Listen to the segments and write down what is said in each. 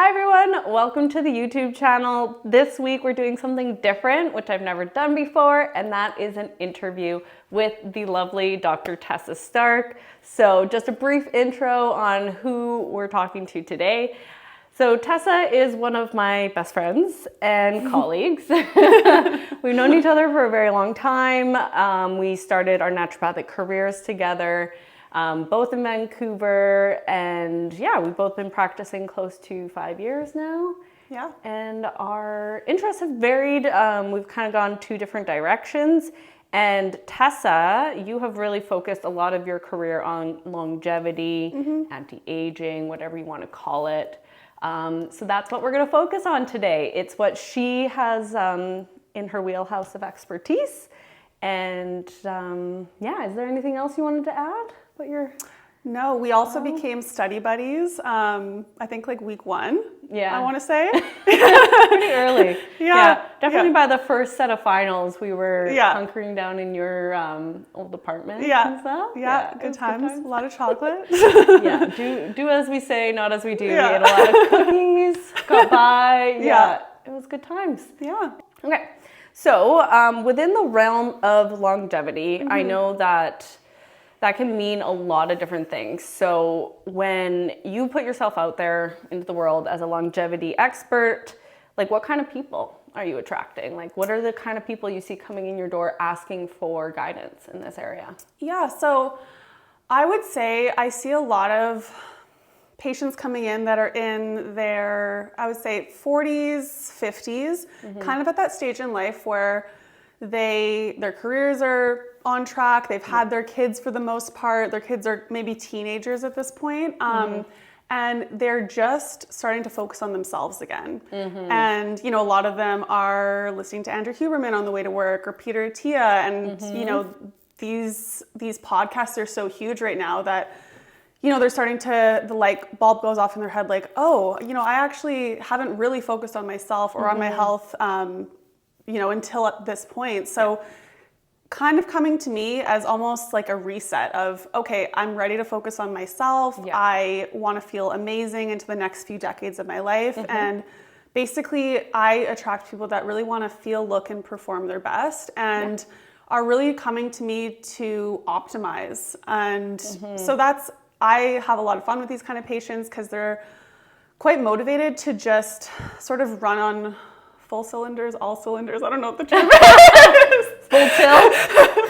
Hi everyone, welcome to the YouTube channel. This week we're doing something different, which I've never done before, and that is an interview with the lovely Dr. Tessa Stark. So just a brief intro on who we're talking to today. So Tessa is one of my best friends and colleagues. We've known each other for a very long time. We started our naturopathic careers together. Both in Vancouver, and yeah, we've both been practicing close to 5 years now. Yeah. And our interests have varied. We've kind of gone two different directions. And Tessa, you have really focused a lot of your career on longevity, anti-aging, whatever you want to call it. So that's what we're going to focus on today. It's what she has in her wheelhouse of expertise. And yeah, is there anything else you wanted to add? No, we also became study buddies. I think like week 1. Yeah, I want to say pretty early. Definitely. Yeah. By the first set of finals, we were hunkering down in your old apartment. And stuff. Good times. A lot of chocolate. Yeah, do as we say, not as we do. We ate a lot of cookies. Got by. It was good times. Yeah. Okay, so within the realm of longevity, I know that can mean a lot of different things. So when you put yourself out there into the world as a longevity expert, like what kind of people are you attracting? Like what are the kind of people you see coming in your door asking for guidance in this area? Yeah, so I would say I see a lot of patients coming in that are in their, I would say 40s, 50s, kind of at that stage in life where their careers are on track. They've had their kids for the most part. Their kids are maybe teenagers at this point. And they're just starting to focus on themselves again. And, you know, a lot of them are listening to Andrew Huberman on the way to work or Peter Attia. And, you know, these podcasts are so huge right now that, you know, they're starting to, the light bulb goes off in their head like, oh, you know, I actually haven't really focused on myself or on my health, you know, until at this point. So kind of coming to me as almost like a reset of, okay, I'm ready to focus on myself. I want to feel amazing into the next few decades of my life. And basically I attract people that really want to feel, look, and perform their best and are really coming to me to optimize. And so I have a lot of fun with these kind of patients because they're quite motivated to just sort of run on full cylinders, all cylinders. I don't know what the term is. Full tilt?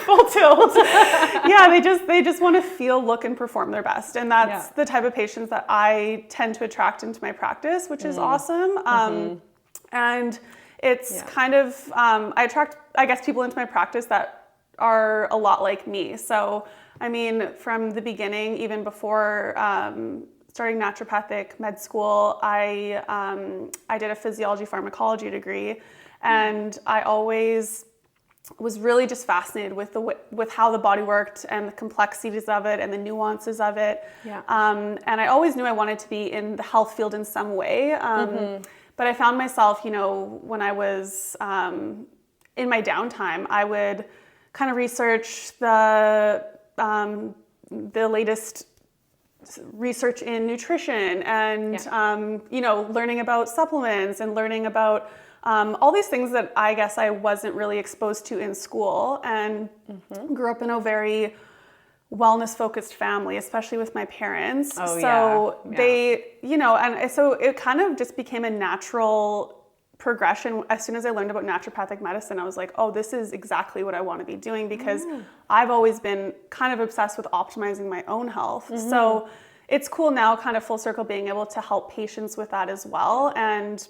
Full tilt. Yeah, they just want to feel, look, and perform their best. And that's the type of patients that I tend to attract into my practice, which is awesome. And it's kind of, I attract, I guess, people into my practice that are a lot like me. So, I mean, from the beginning, even before starting naturopathic med school, I did a physiology pharmacology degree, and I always was really just fascinated with how the body worked and the complexities of it and the nuances of it. And I always knew I wanted to be in the health field in some way. But I found myself, you know, when I was in my downtime, I would kind of research the latest research in nutrition and, you know, learning about supplements and learning about all these things that I guess I wasn't really exposed to in school, and grew up in a very wellness-focused family, especially with my parents. They, you know, and so it kind of just became a natural progression. As soon as I learned about naturopathic medicine, I was like, oh, this is exactly what I want to be doing, because I've always been kind of obsessed with optimizing my own health. So it's cool now, kind of full circle, being able to help patients with that as well. And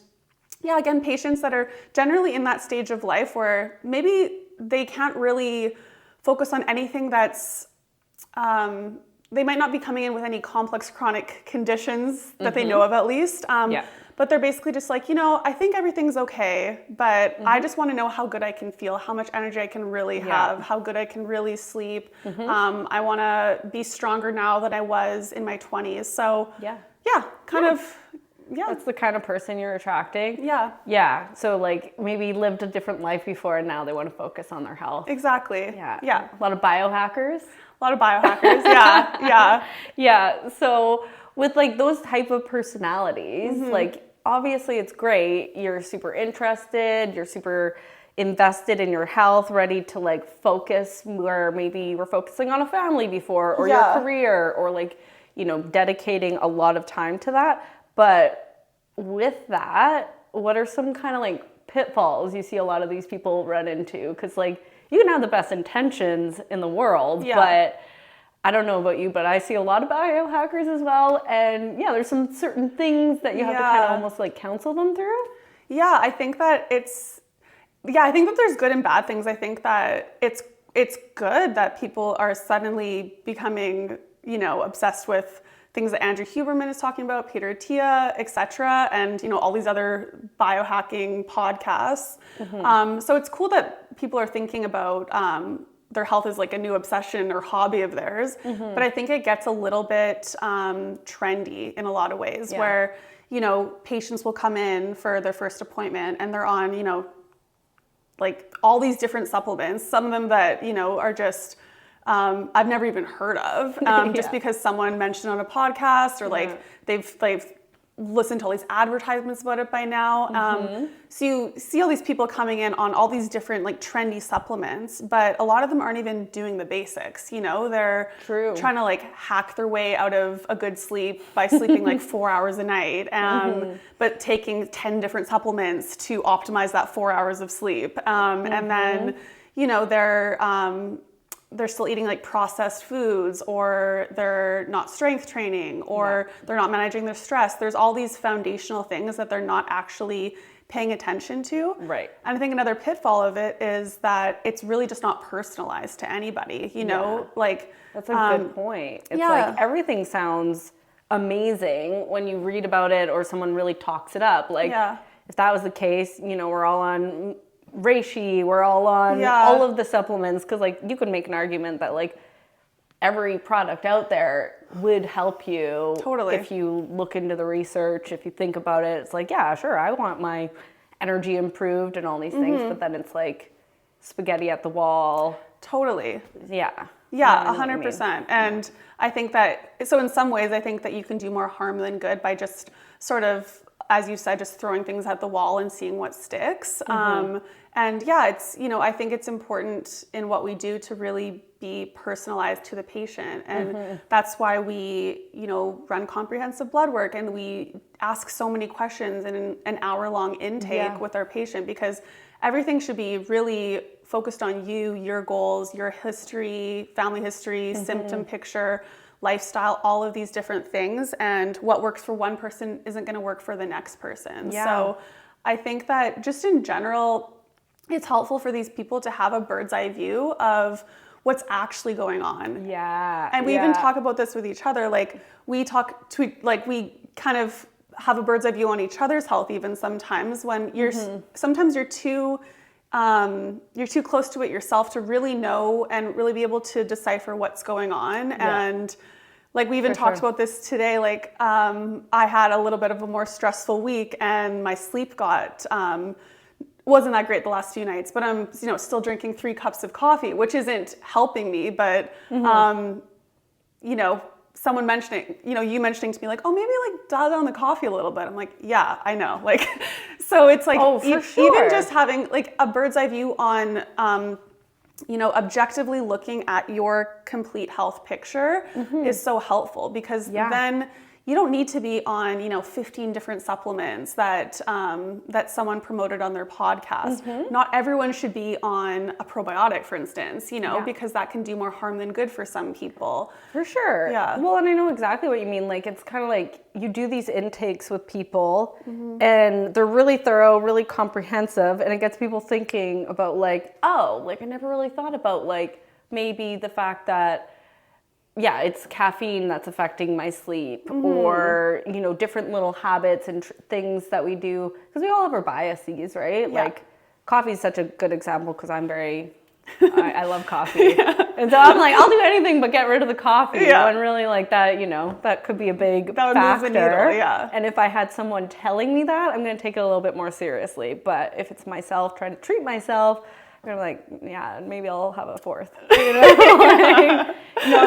yeah, again, patients that are generally in that stage of life where maybe they can't really focus on anything that's, they might not be coming in with any complex chronic conditions that they know of at least. But they're basically just like, you know, I think everything's okay, but I just want to know how good I can feel, how much energy I can really have, how good I can really sleep. I want to be stronger now than I was in my 20s. So that's the kind of person you're attracting. Yeah. So like maybe lived a different life before and now they want to focus on their health. Exactly. Yeah. A lot of biohackers. Yeah. Yeah. So with like those type of personalities, like obviously it's great. You're super interested, you're super invested in your health, ready to like focus where maybe you were focusing on a family before or your career, or like, you know, dedicating a lot of time to that. But with that, what are some kind of like pitfalls you see a lot of these people run into? Because like you can have the best intentions in the world, but I don't know about you, but I see a lot of biohackers as well. And yeah, there's some certain things that you have to kind of almost like counsel them through. Yeah, I think that I think that there's good and bad things. I think that it's good that people are suddenly becoming, you know, obsessed with things that Andrew Huberman is talking about, Peter Attia, etc., and, you know, all these other biohacking podcasts. So it's cool that people are thinking about their health as like a new obsession or hobby of theirs. But I think it gets a little bit trendy in a lot of ways, where, you know, patients will come in for their first appointment and they're on, you know, like all these different supplements, some of them that, you know, are just I've never even heard of, just because someone mentioned on a podcast, or like they've listened to all these advertisements about it by now. So you see all these people coming in on all these different like trendy supplements, but a lot of them aren't even doing the basics. You know, they're trying to like hack their way out of a good sleep by sleeping like 4 hours a night, but taking 10 different supplements to optimize that 4 hours of sleep. And then, you know, they're still eating like processed foods, or they're not strength training, or they're not managing their stress. There's all these foundational things that they're not actually paying attention to. Right. And I think another pitfall of it is that it's really just not personalized to anybody, you know, like that's a good point. It's like everything sounds amazing when you read about it or someone really talks it up. Like if that was the case, you know, we're all on reishi, we're all on all of the supplements, because like you could make an argument that like every product out there would help you if you look into the research, if you think about it. It's like, yeah, sure, I want my energy improved and all these things, but then it's like spaghetti at the wall. Yeah, 100%. And I think that, so in some ways I think that you can do more harm than good by just sort of, as you said, just throwing things at the wall and seeing what sticks. And yeah, it's, you know, I think it's important in what we do to really be personalized to the patient. And that's why we, you know, run comprehensive blood work, and we ask so many questions in an hour-long intake with our patient, because everything should be really focused on you, your goals, your history, family history, symptom picture, lifestyle, all of these different things. And what works for one person isn't going to work for the next person. So I think that just in general, it's helpful for these people to have a bird's eye view of what's actually going on. And we even talk about this with each other. Like we kind of have a bird's eye view on each other's health, even sometimes when sometimes you're too close to it yourself to really know and really be able to decipher what's going on. And like we even talked about this today, like I had a little bit of a more stressful week, and my sleep wasn't that great the last few nights, but I'm, you know, still drinking 3 cups of coffee, which isn't helping me. But you know, someone mentioning, you know, you mentioning to me like, oh, maybe like dial down the coffee a little bit. I'm like, yeah, I know. Like, so it's like even just having like a bird's eye view on, you know, objectively looking at your complete health picture is so helpful, because then you don't need to be on, you know, 15 different supplements that that someone promoted on their podcast. Not everyone should be on a probiotic, for instance, you know, because that can do more harm than good for some people. For sure. Well, and I know exactly what you mean. Like, it's kind of like you do these intakes with people and they're really thorough, really comprehensive, and it gets people thinking about like, oh, like I never really thought about like maybe the fact that it's caffeine that's affecting my sleep, or, you know, different little habits and things that we do, because we all have our biases, right? Like coffee is such a good example, because I'm I love coffee. And so I'm like, I'll do anything but get rid of the coffee. When really like that, you know, that could be a big factor. Move the needle, And if I had someone telling me that, I'm going to take it a little bit more seriously. But if it's myself trying to treat myself, I'm like, yeah, maybe I'll have a 4th. You know? Like, no,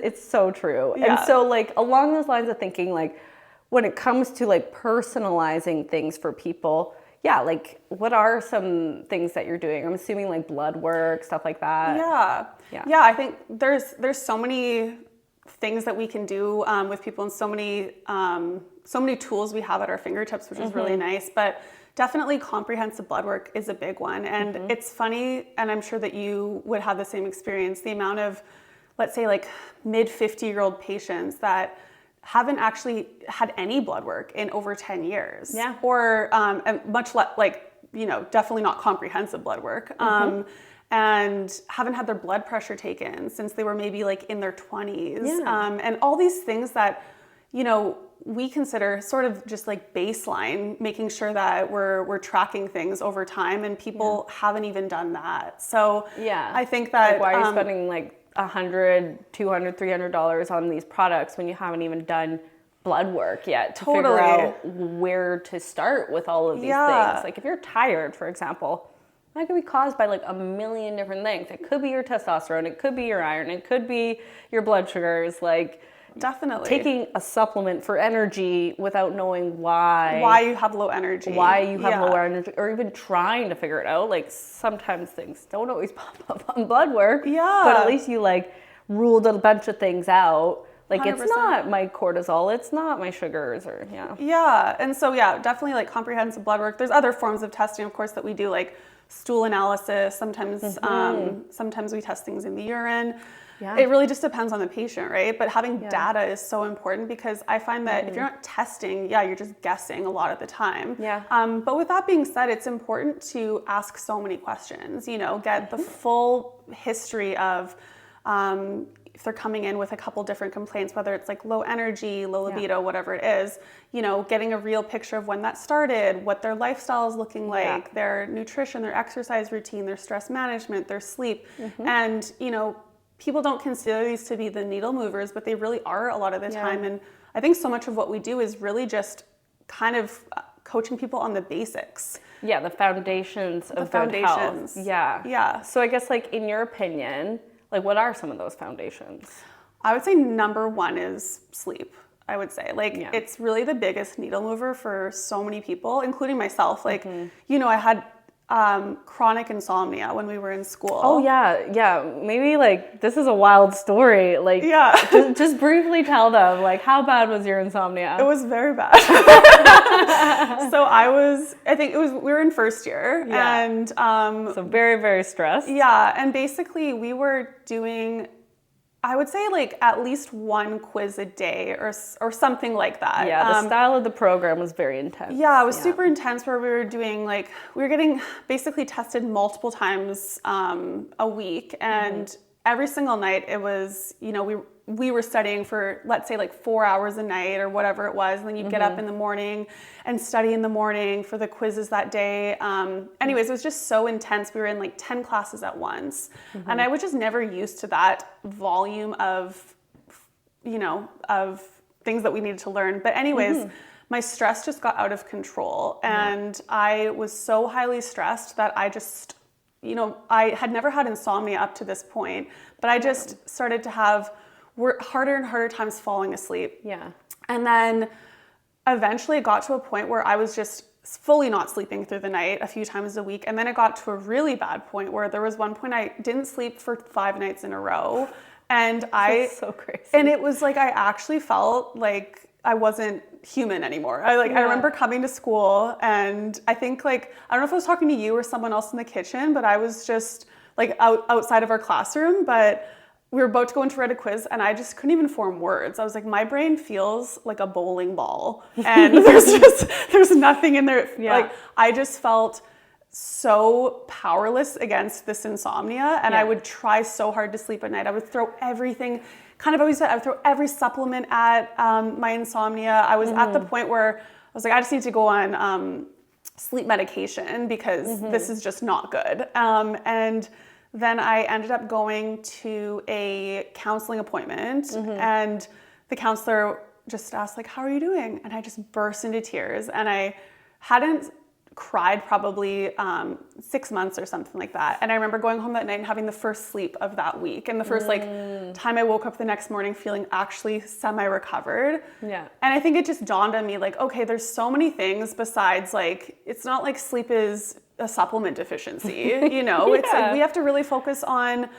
it's so true. And so like along those lines of thinking, like when it comes to like personalizing things for people, yeah, like what are some things that you're doing? I'm assuming like blood work, stuff like that. Yeah. I think there's so many things that we can do with people, and so many tools we have at our fingertips, which is really nice. But definitely comprehensive blood work is a big one. And it's funny, and I'm sure that you would have the same experience, the amount of, let's say, like mid 50-year-old patients that haven't actually had any blood work in over 10 years. Yeah. Or much less, like, definitely not comprehensive blood work. And haven't had their blood pressure taken since they were maybe like in their 20s. Yeah. And all these things that, we consider sort of just like baseline, making sure that we're tracking things over time, and people haven't even done that. So I think that... Like, why are you spending like $100, $200, $300 on these products when you haven't even done blood work yet to figure out where to start with all of these things? Like if you're tired, for example, that could be caused by like a million different things. It could be your testosterone, it could be your iron, it could be your blood sugars. Like, definitely taking a supplement for energy without knowing why you have low energy, lower energy, or even trying to figure it out. Like sometimes things don't always pop up on blood work, but at least you like ruled a bunch of things out. Like 100%. It's not my cortisol, it's not my sugars, or and so definitely like comprehensive blood work. There's other forms of testing, of course, that we do, like stool analysis. Sometimes we test things in the urine. It really just depends on the patient, right? But having data is so important, because I find that if you're not testing, you're just guessing a lot of the time. But with that being said, it's important to ask so many questions, get the full history of if they're coming in with a couple different complaints, whether it's like low energy, low libido, whatever it is, getting a real picture of when that started, what their lifestyle is looking like, their nutrition, their exercise routine, their stress management, their sleep. And, people don't consider these to be the needle movers, but they really are a lot of the time. And I think so much of what we do is really just kind of coaching people on the basics. The foundations of good health. So I guess, like, in your opinion, like, what are some of those foundations? I would say number one is sleep. I would say, like, it's really the biggest needle mover for so many people, including myself. Like, I had chronic insomnia when we were in school. Oh yeah. Maybe like this is a wild story. Like, just briefly tell them, like, how bad was your insomnia? It was very bad. So we were in first year, and so very, very stressed. And basically we were doing, I would say, like at least one quiz a day or something like that. The style of the program was very intense. It was super intense, where we were getting basically tested multiple times a week, and every single night it was, we were studying for, let's say, like 4 hours a night or whatever it was, and then you'd get up in the morning and study in the morning for the quizzes that day. Anyways, it was just so intense. We were in like 10 classes at once, and I was just never used to that volume of things that we needed to learn. But anyways, my stress just got out of control, and I was so highly stressed that I just, I had never had insomnia up to this point, but I just started to have harder and harder times falling asleep. And then eventually it got to a point where I was just fully not sleeping through the night a few times a week. And then it got to a really bad point where there was one point I didn't sleep for 5 nights in a row. And That's so crazy. And it was like, I actually felt like I wasn't human anymore. I remember coming to school, and I think, like, I don't know if I was talking to you or someone else in the kitchen, but I was just like outside of our classroom, but we were about to go into write a quiz, and I just couldn't even form words. I was like, my brain feels like a bowling ball, and there's nothing in there. Like, I just felt so powerless against this insomnia, and I would try so hard to sleep at night. I would throw everything, I would throw every supplement at my insomnia. I was at the point where I was like, I just need to go on sleep medication, because this is just not good. And then I ended up going to a counseling appointment, and the counselor just asked, like, how are you doing? And I just burst into tears, and I hadn't cried probably 6 months or something like that. And I remember going home that night and having the first sleep of that week. And the first like time I woke up the next morning feeling actually semi-recovered. Yeah. And I think it just dawned on me like, okay, there's so many things besides like, it's not like sleep is a supplement deficiency, you know? It's like we have to really focus on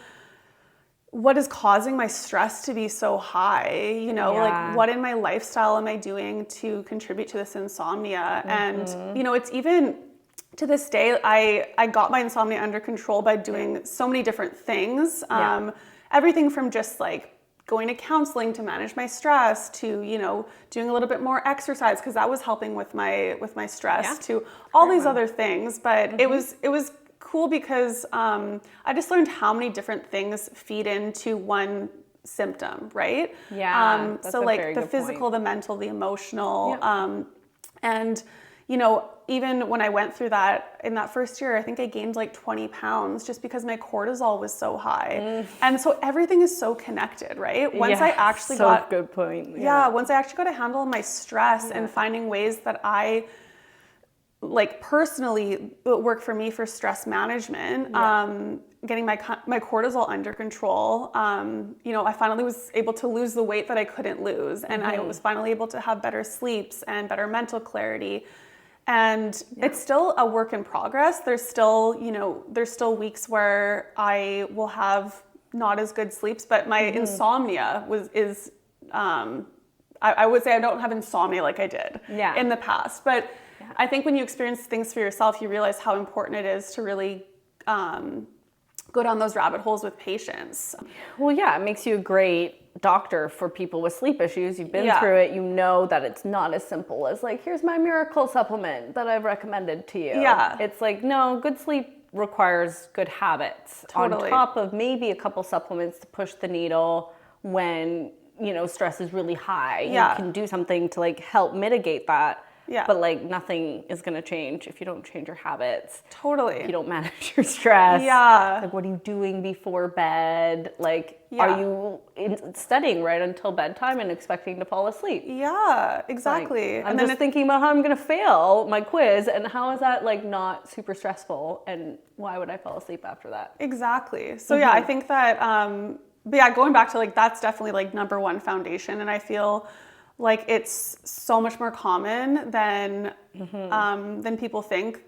what is causing my stress to be so high, you know, like what in my lifestyle am I doing to contribute to this insomnia? And, you know, it's even to this day, I got my insomnia under control by doing so many different things. Everything from just like going to counseling to manage my stress to, you know, doing a little bit more exercise because that was helping with my stress to all these other things. But it was cool because I just learned how many different things feed into one symptom, right? Yeah. So like the physical, the mental, the emotional, and you know, even when I went through that in that first year, I think I gained like 20 pounds just because my cortisol was so high. And so everything is so connected, right? Once I actually got good point. Once I actually got a handle on my stress and finding ways that I like personally work for me for stress management, getting my cortisol under control. You know, I finally was able to lose the weight that I couldn't lose. And I was finally able to have better sleeps and better mental clarity. And it's still a work in progress. There's still, you know, there's still weeks where I will have not as good sleeps, but my insomnia is I would say I don't have insomnia like I did in the past. But I think when you experience things for yourself, you realize how important it is to really go down those rabbit holes with patients. Well, yeah, it makes you a great doctor for people with sleep issues. You've been through it. You know that it's not as simple as like, here's my miracle supplement that I've recommended to you. Yeah. It's like, no, good sleep requires good habits on top of maybe a couple supplements to push the needle when, you know, stress is really high. You can do something to like help mitigate that. But like nothing is going to change if you don't change your habits. If you don't manage your stress. Like what are you doing before bed? Like are you studying right until bedtime and expecting to fall asleep? Exactly. Like, I'm just thinking about how I'm going to fail my quiz and how is that like not super stressful and why would I fall asleep after that? Exactly. So I think that but going back to like that's definitely like number one foundation, and I feel like it's so much more common than people think.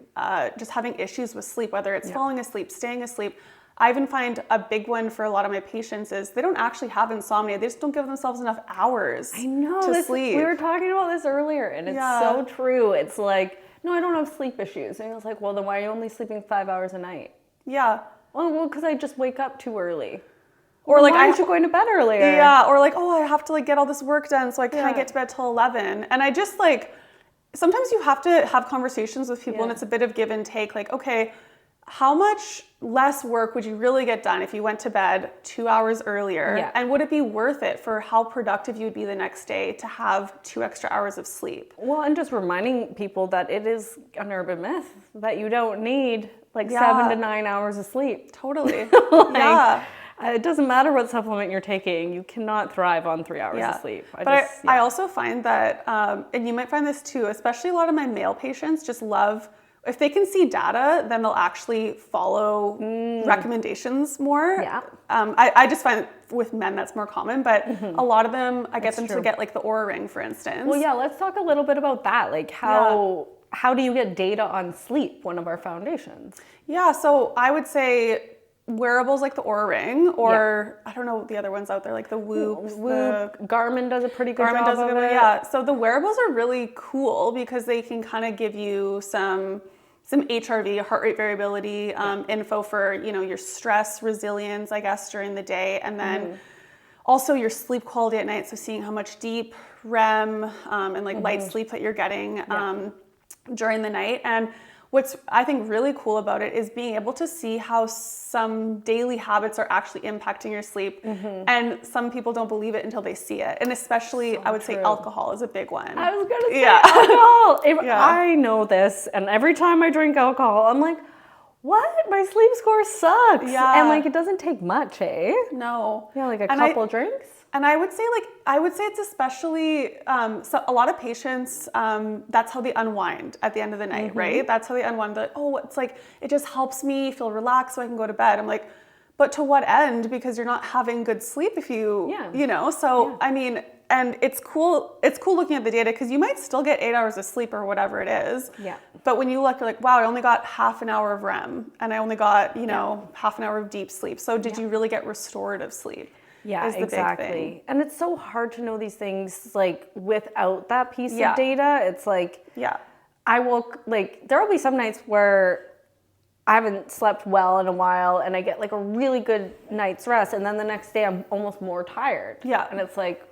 Just having issues with sleep, whether it's falling asleep, staying asleep. I even find a big one for a lot of my patients is they don't actually have insomnia. They just don't give themselves enough hours to sleep. We were talking about this earlier, and it's so true. It's like, no, I don't have sleep issues. And I was like, well, then why are you only sleeping 5 hours a night? Well, because I just wake up too early. Or like, aren't you going to bed earlier? Or like, oh, I have to like get all this work done, so I can't get to bed till 11. And I just like, sometimes you have to have conversations with people and it's a bit of give and take. Like, okay, how much less work would you really get done if you went to bed 2 hours earlier? And would it be worth it for how productive you would be the next day to have 2 extra hours of sleep? Well, and just reminding people that it is an urban myth that you don't need like 7 to 9 hours of sleep. It doesn't matter what supplement you're taking. You cannot thrive on 3 hours of sleep. I also find that, and you might find this too, especially a lot of my male patients just love, if they can see data, then they'll actually follow recommendations more. I just find with men that's more common, but a lot of them, I get them to get like the Oura Ring, for instance. Well, let's talk a little bit about that. Like how do you get data on sleep, one of our foundations? So I would say wearables like the Oura Ring, or I don't know the other ones out there, like the Whoop. Garmin does a pretty good job of it. So the wearables are really cool because they can kind of give you some HRV, heart rate variability, info for, you know, your stress resilience, I guess, during the day, and then also your sleep quality at night. So seeing how much deep REM and like light sleep that you're getting during the night. And what's, I think, really cool about it is being able to see how some daily habits are actually impacting your sleep. And some people don't believe it until they see it. And especially, I would say alcohol is a big one. I was going to say alcohol. I know this, and every time I drink alcohol, I'm like, what? My sleep score sucks. And like, it doesn't take much, eh? No. Like a couple drinks? And I would say it's especially, so a lot of patients, that's how they unwind at the end of the night, right? That's how they unwind. They're like, oh, it's like, it just helps me feel relaxed so I can go to bed. I'm like, but to what end? Because you're not having good sleep if you, I mean, and it's cool looking at the data because you might still get 8 hours of sleep or whatever it is. Yeah. But when you look, you're like, wow, I only got half an hour of REM and I only got, half an hour of deep sleep. So did you really get restorative sleep? Yeah, is the exactly. big thing. And it's so hard to know these things like without that piece of data. It's like, I will, like, there will be some nights where I haven't slept well in a while and I get like a really good night's rest. And then the next day I'm almost more tired. Yeah. And it's like,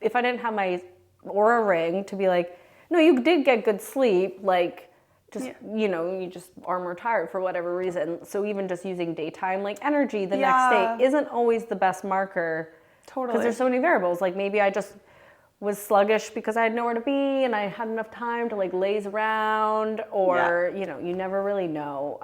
if I didn't have my Aura ring to be like, no, you did get good sleep, like just, you just are more tired for whatever reason. So even just using daytime, like energy the next day isn't always the best marker. Totally. Because there's so many variables. Like maybe I just was sluggish because I had nowhere to be and I had enough time to like laze around or, you never really know.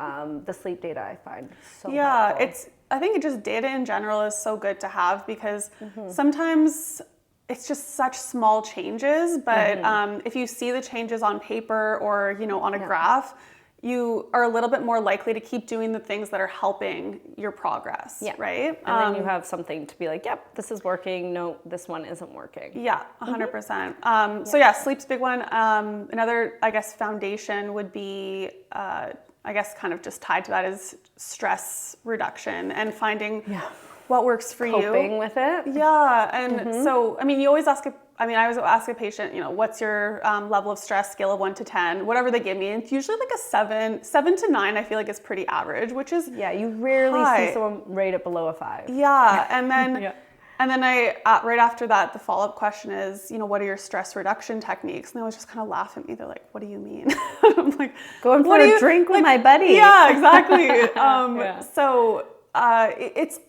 The sleep data I find so helpful. I think just data in general is so good to have because sometimes it's just such small changes, but if you see the changes on paper or, on a graph, you are a little bit more likely to keep doing the things that are helping your progress, right? And then you have something to be like, yep, this is working. No, this one isn't working. Yeah, 100%. So sleep's a big one. Another, I guess, foundation would be, kind of just tied to that is stress reduction and finding what works for you. Coping with it. Yeah. And so, I mean, you always I always ask a patient, what's your level of stress, scale of 1 to 10, whatever they give me. And it's usually like a 7 to 9, I feel like is pretty average, which is you rarely see someone rate it below a 5. Yeah. And then, and then right after that, the follow-up question is, what are your stress reduction techniques? And they always just kind of laugh at me. They're like, what do you mean? I'm like, going for a drink with my buddy. Yeah, exactly. So,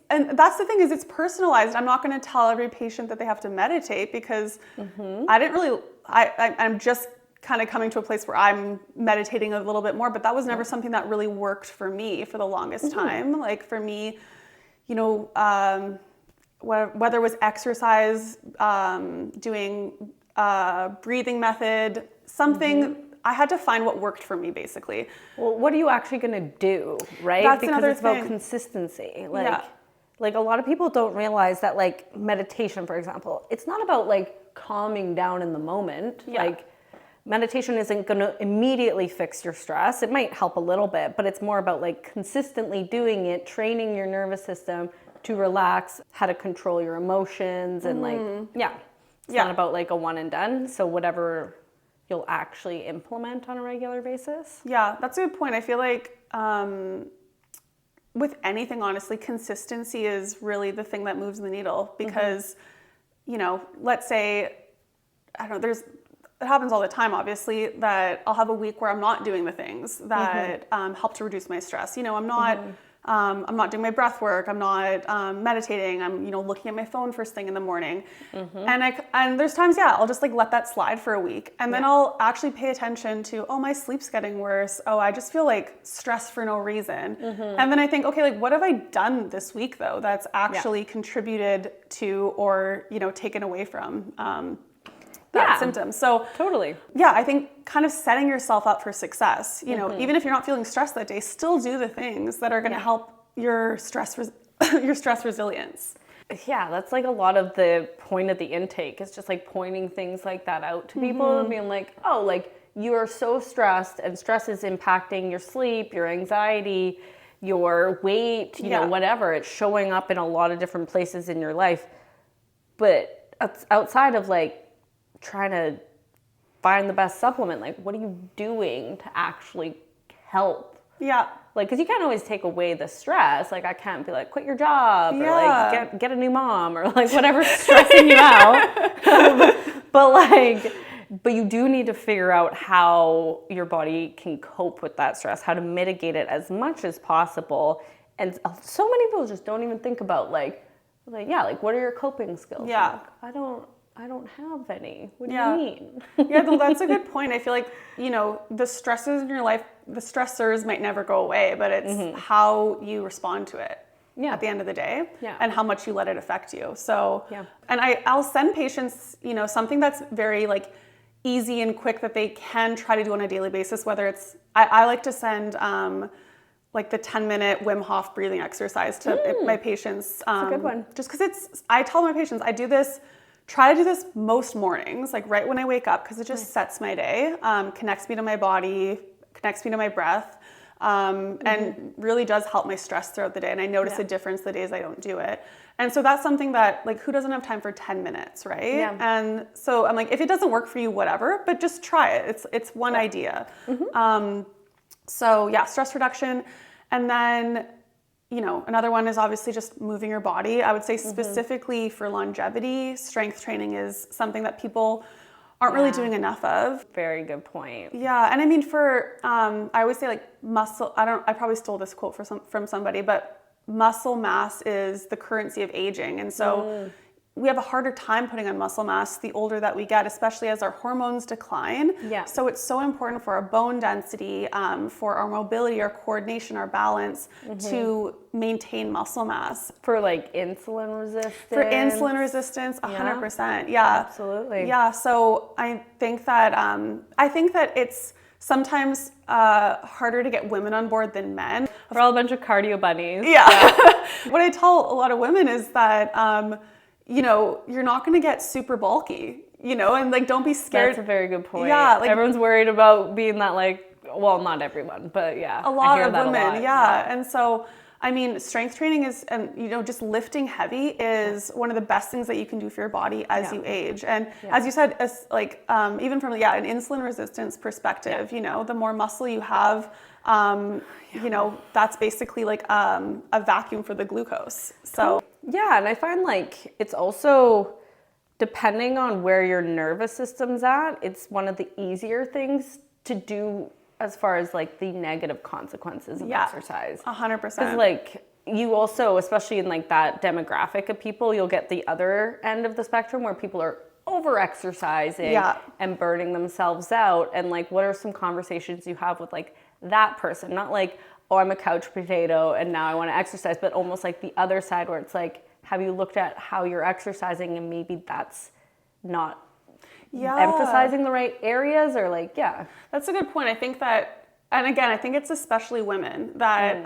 and that's the thing is it's personalized. I'm not going to tell every patient that they have to meditate because I'm just kind of coming to a place where I'm meditating a little bit more, but that was never something that really worked for me for the longest time. Like for me, whether it was exercise, doing breathing method, something, I had to find what worked for me basically. Well, what are you actually going to do, right? That's because another it's thing. About consistency. Like a lot of people don't realize that like meditation, for example, it's not about like calming down in the moment. Like meditation isn't going to immediately fix your stress. It might help a little bit, but it's more about like consistently doing it, training your nervous system to relax, how to control your emotions and it's not about like a one and done. So whatever you'll actually implement on a regular basis. Yeah, that's a good point. I feel like with anything, honestly, consistency is really the thing that moves the needle because, let's say, I don't know, it happens all the time, obviously, that I'll have a week where I'm not doing the things that help to reduce my stress. I'm not doing my breath work. I'm not meditating. I'm, looking at my phone first thing in the morning. And there's times, I'll just like let that slide for a week. And then I'll actually pay attention to, oh, my sleep's getting worse. Oh, I just feel like stressed for no reason. And then I think, okay, like what have I done this week though that's actually contributed to or, taken away from that symptom. So totally. Yeah, I think kind of setting yourself up for success, even if you're not feeling stressed that day, still do the things that are going to help your stress resilience. Yeah, that's like a lot of the point of the intake is just like pointing things like that out to people and being like, oh, like you are so stressed and stress is impacting your sleep, your anxiety, your weight, you know, whatever. It's showing up in a lot of different places in your life. But outside of like trying to find the best supplement, like what are you doing to actually help? Yeah. Like, because you can't always take away the stress. Like, I can't be like, quit your job or like get a new mom or like whatever's stressing you out. But you do need to figure out how your body can cope with that stress, how to mitigate it as much as possible. And so many people just don't even think about like what are your coping skills? Yeah. Like, I don't have any. What do you mean? That's a good point. I feel like, the stresses in your life, the stressors might never go away, but it's how you respond to it. at the end of the day, Yeah. and how much you let it affect you. So, Yeah. and I'll send patients, something that's very like easy and quick that they can try to do on a daily basis, whether it's, I like to send like the 10-minute Wim Hof breathing exercise to my patients. That's a good one. Just because I tell my patients, try to do this most mornings, like right when I wake up, because it just sets my day, connects me to my body, connects me to my breath, and really does help my stress throughout the day. And I notice a difference the days I don't do it. And so that's something that, like, who doesn't have time for 10 minutes, right? Yeah. And so I'm like, if it doesn't work for you, whatever, but just try it. It's one idea. So yeah, stress reduction. And then, another one is obviously just moving your body. I would say specifically for longevity, strength training is something that people aren't really doing enough of. Very good point. Yeah, and I mean I always say like muscle, I probably stole this quote from somebody, but muscle mass is the currency of aging. And so we have a harder time putting on muscle mass the older that we get, especially as our hormones decline. Yeah. So it's so important for our bone density, for our mobility, our coordination, our balance to maintain muscle mass. For like insulin resistance. For insulin resistance, 100%. Yeah. Absolutely. Yeah. So I think that it's sometimes harder to get women on board than men. We're all a bunch of cardio bunnies. Yeah. What I tell a lot of women is that, you're not going to get super bulky, and like, don't be scared. That's a very good point. Yeah. Like, everyone's worried about being that, like, well, not everyone, but yeah. a lot I hear of that women. a lot. Yeah. And so, I mean, strength training is, and just lifting heavy is one of the best things that you can do for your body as you age. And as you said, like, even from an insulin resistance perspective, the more muscle you have, that's basically like a vacuum for the glucose. So yeah, and I find like it's also depending on where your nervous system's at, it's one of the easier things to do as far as like the negative consequences of exercise. 100%. Because like you also, especially in like that demographic of people, you'll get the other end of the spectrum where people are over exercising and burning themselves out. And like, what are some conversations you have with like that person? Not like, oh, I'm a couch potato and now I want to exercise, but almost like the other side where it's like, have you looked at how you're exercising and maybe that's not emphasizing the right areas, or like, That's a good point. I think that, and again, I think it's especially women that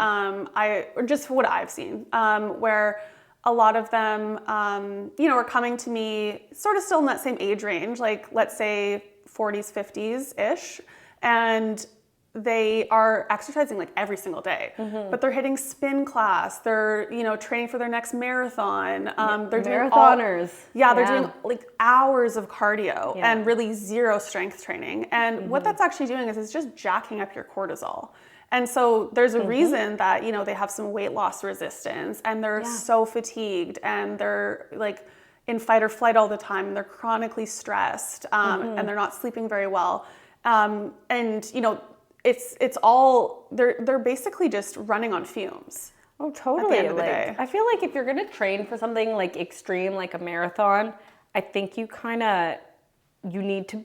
or just what I've seen, where a lot of them, are coming to me sort of still in that same age range, like let's say 40s, 50s-ish, and they are exercising like every single day, but they're hitting spin class. They're, training for their next marathon. They're doing marathoners. They're doing like hours of cardio and really zero strength training. And what that's actually doing is it's just jacking up your cortisol. And so there's a reason that, they have some weight loss resistance and they're so fatigued and they're like in fight or flight all the time and they're chronically stressed and they're not sleeping very well. It's all, they're basically just running on fumes. Oh, totally. At the end of the day. I feel like if you're going to train for something like extreme, like a marathon, I think you need to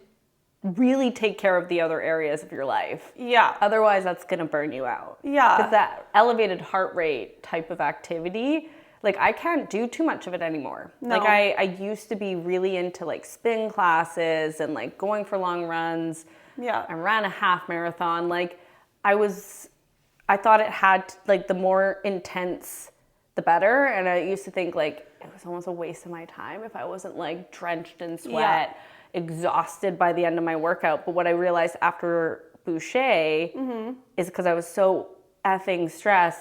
really take care of the other areas of your life. Yeah. Otherwise, that's going to burn you out. Yeah. Because that elevated heart rate type of activity, like I can't do too much of it anymore. No. Like I used to be really into like spin classes and like going for long runs. Yeah. I ran a half marathon. Like I thought it had like the more intense, the better. And I used to think like it was almost a waste of my time if I wasn't like drenched in sweat, exhausted by the end of my workout. But what I realized after Boucher is because I was so effing stressed,